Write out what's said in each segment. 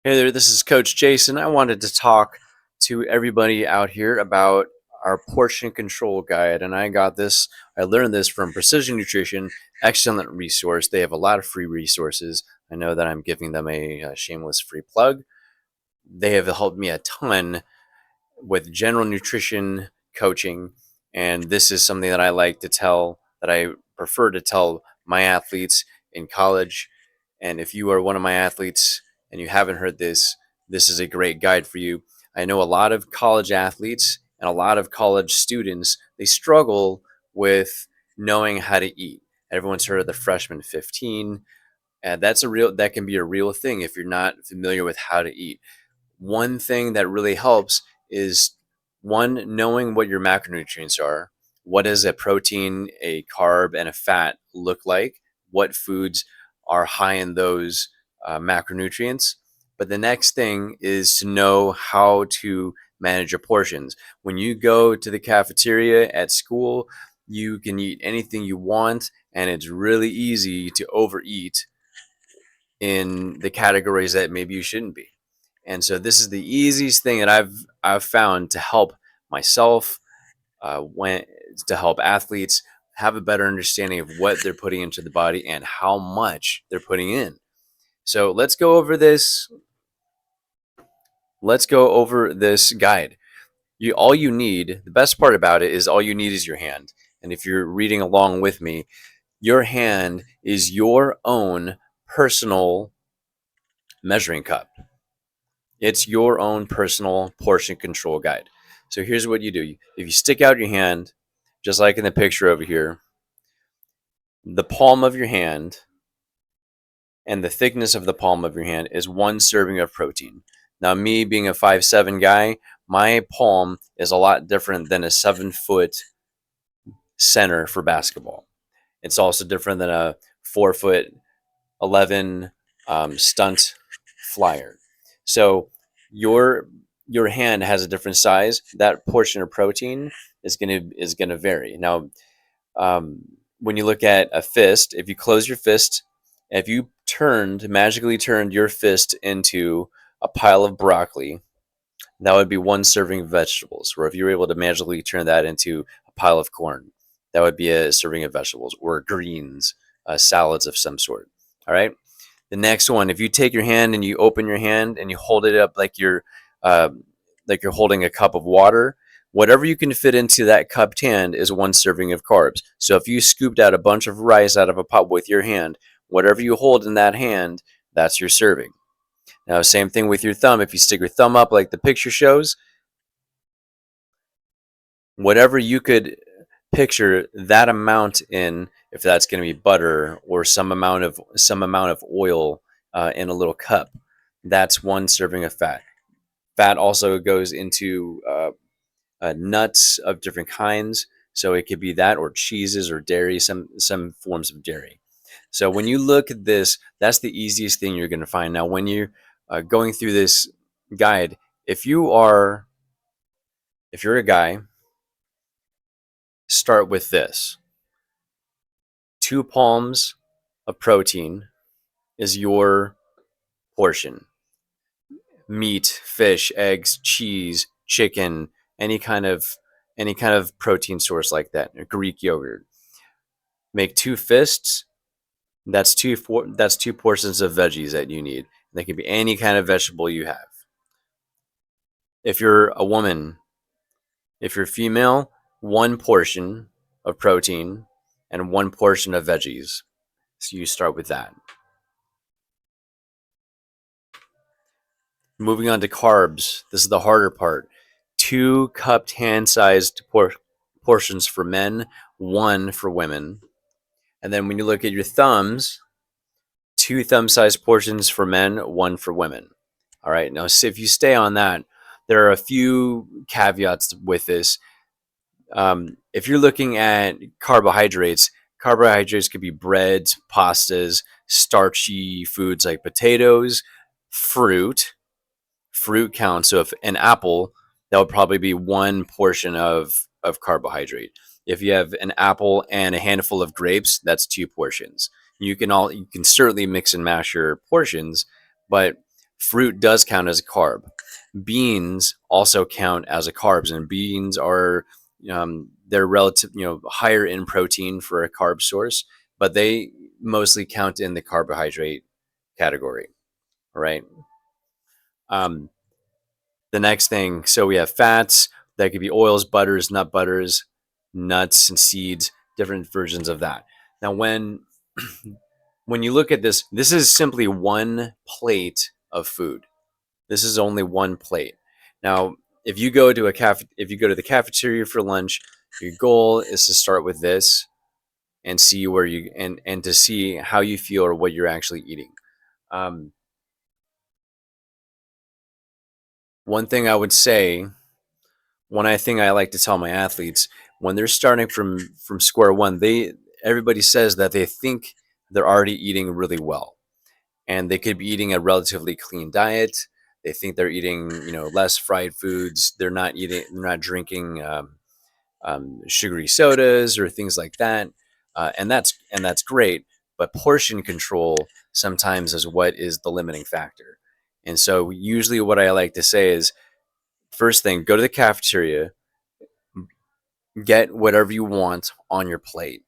Hey there, this is Coach Jason. I wanted to talk to everybody out here about our portion control guide. And I learned this from Precision Nutrition, excellent resource. They have a lot of free resources. I know that I'm giving them a shameless free plug. They have helped me a ton with general nutrition coaching. And this is something that I prefer to tell my athletes in college. And if you are one of my athletes and you haven't heard this, this is a great guide for you. I know a lot of college athletes and a lot of college students, they struggle with knowing how to eat. Everyone's heard of the freshman 15, and that can be a real thing if you're not familiar with how to eat. One thing that really helps is one, knowing what your macronutrients are. What does a protein, a carb, and a fat look like? What foods are high in those macronutrients? But the next thing is to know how to manage your portions. When you go to the cafeteria at school, you can eat anything you want, and it's really easy to overeat in the categories that maybe you shouldn't be. And so this is the easiest thing that I've found to help myself, when to help athletes have a better understanding of what they're putting into the body and how much they're putting in. So let's go over this. Let's go over this guide. All you need, the best part about it is all you need is your hand. And if you're reading along with me, your hand is your own personal measuring cup. It's your own personal portion control guide. So here's what you do. If you stick out your hand, just like in the picture over here, the palm of your hand and the thickness of the palm of your hand is one serving of protein. Now, me being a 5'7" guy, my palm is a lot different than a 7-foot center for basketball. It's also different than a 4'11" stunt flyer. So your your hand has a different size. That portion of protein is gonna vary. Now, um, when you look at a fist, if you close your fist, if you magically turned your fist into a pile of broccoli, that would be one serving of vegetables. Or if you were able to magically turn that into a pile of corn, that would be a serving of vegetables or greens, salads of some sort. All right. The next one, if you take your hand and you open your hand and you hold it up uh, like you're holding a cup of water, whatever you can fit into that cupped hand is one serving of carbs. So if you scooped out a bunch of rice out of a pot with your hand, whatever you hold in that hand, that's your serving. Now, same thing with your thumb. If you stick your thumb up like the picture shows, whatever you could picture that amount in, if that's going to be butter or some amount of oil in a little cup, that's one serving of fat. Fat also goes into nuts of different kinds, so it could be that or cheeses or dairy, some forms of dairy. So when you look at this, that's the easiest thing you're going to find. Now, when you're going through this guide, if you are if you're a guy, start with this: 2 palms of protein is your portion. Meat, fish, eggs, cheese, chicken, any kind of any kind of protein source like that. Greek yogurt. Make 2 fists. That's 2 portions of veggies that you need. They can be any kind of vegetable you have. If you're a woman, if you're female, 1 portion of protein and 1 portion of veggies. So you start with that. Moving on to carbs. This is the harder part. 2 cupped hand-sized portions for men, 1 for women. And then when you look at your thumbs, 2 thumb-sized portions for men, 1 for women. All right. Now, so if you stay on that, there are a few caveats with this. If you're looking at carbohydrates could be breads, pastas, starchy foods like potatoes, fruit. Fruit counts. So if an apple, that would probably be 1 portion of carbohydrate. If you have an apple and a handful of grapes, that's 2 portions. You can certainly mix and mash your portions, but Fruit does count as a carb. Beans also count as a carbs, and beans are they're relative, higher in protein for a carb source, but they mostly count in the carbohydrate category, right? Um, the next thing, so we have fats that could be oils, butters, nuts, and seeds, different versions of that. Now, when you look at this, this is simply one plate of food. This is only one plate. Now, if you go to the cafeteria for lunch, your goal is to start with this and see where you and to see how you feel or what you're actually eating. Um, one thing I would say, one thing I like to tell my athletes when they're starting from square one, everybody says that they think they're already eating really well, and they could be eating a relatively clean diet. They think they're eating, less fried foods. They're not drinking sugary sodas or things like that, and that's great. But portion control sometimes is what is the limiting factor. And so, usually, what I like to say is, first thing, go to the cafeteria, get whatever you want on your plate.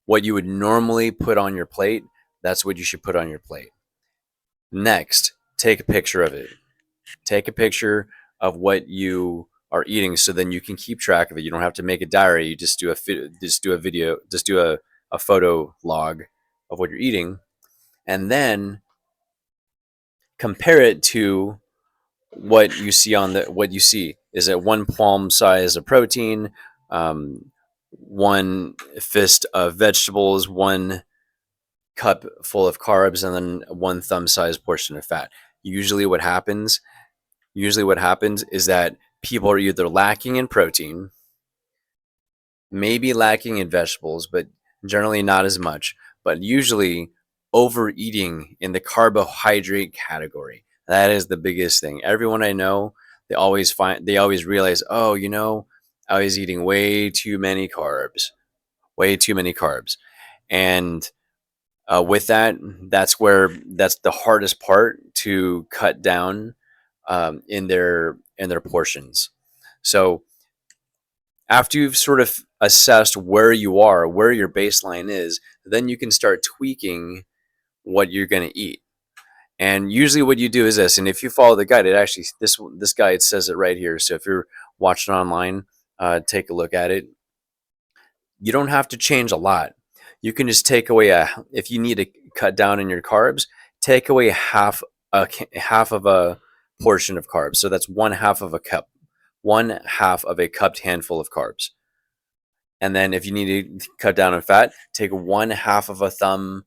What you would normally put on your plate, that's what you should put on your plate. Next, take a picture of it. Take a picture of what you are eating, so then you can keep track of it. You don't have to make a diary. You just do a video, just do a photo log of what you're eating, and then compare it to what you see. Is it one palm size of protein, one fist of vegetables, one cup full of carbs, and then one thumb sized portion of fat? Usually what happens Usually what happens is that people are either lacking in protein, maybe lacking in vegetables, but generally not as much, but usually overeating in the carbohydrate category. That is the biggest thing. Everyone I know, they always realize, oh, I was eating way too many carbs. And with that, that's the hardest part to cut down in their portions. So after you've sort of assessed where you are, where your baseline is, then you can start tweaking what you're going to eat. And usually, what you do is this. And if you follow the guide, it actually this guide says it right here. So if you're watching online, take a look at it. You don't have to change a lot. You can just take away if you need to cut down in your carbs, take away half of a portion of carbs. So that's one half of a cupped handful of carbs. And then if you need to cut down on fat, take one half of a thumb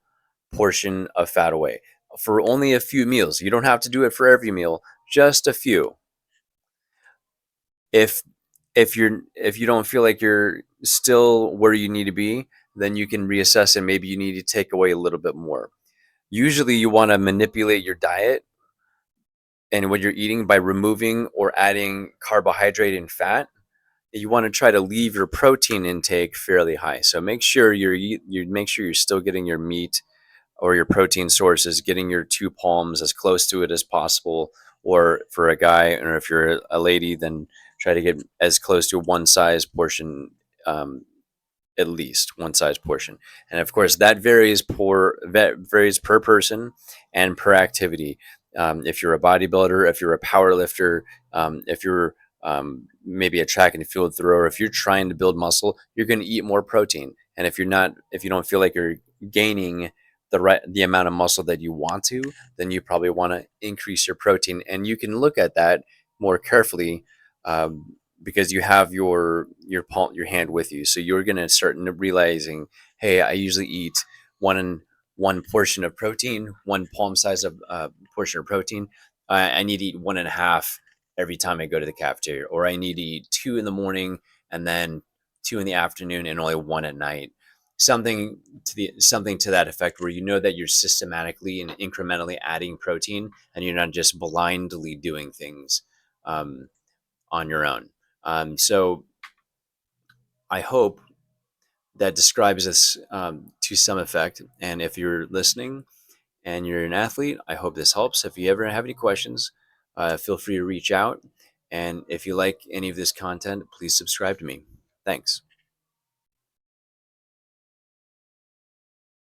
portion of fat away for only a few meals. You don't have to do it for every meal, just a few. If if you don't feel like you're still where you need to be, then you can reassess and maybe you need to take away a little bit more. Usually you want to manipulate your diet and what you're eating by removing or adding carbohydrate and fat. You want to try to leave your protein intake fairly high. So make sure you're still getting your meat or your protein sources, getting your two palms as close to it as possible. Or for a guy, or if you're a lady, then try to get as close to one size portion, at least one size portion. And of course, that varies per person and per activity. If you're a bodybuilder, if you're a power lifter, if you're maybe a track and field thrower, if you're trying to build muscle, you're going to eat more protein. And if you don't feel like you're gaining the amount of muscle that you want to, then you probably want to increase your protein. And you can look at that more carefully, because you have your hand with you. So you're going to start realizing, hey, I usually eat one portion of protein, one palm size of portion of protein. I need to eat one and a half every time I go to the cafeteria, or I need to eat two in the morning and then two in the afternoon and only one at night. Something to that effect, where you know that you're systematically and incrementally adding protein, and you're not just blindly doing things um, on your own. So I hope that describes this to some effect. And if you're listening and you're an athlete, I hope this helps. If you ever have any questions, feel free to reach out. And if you like any of this content, please subscribe to me. Thanks.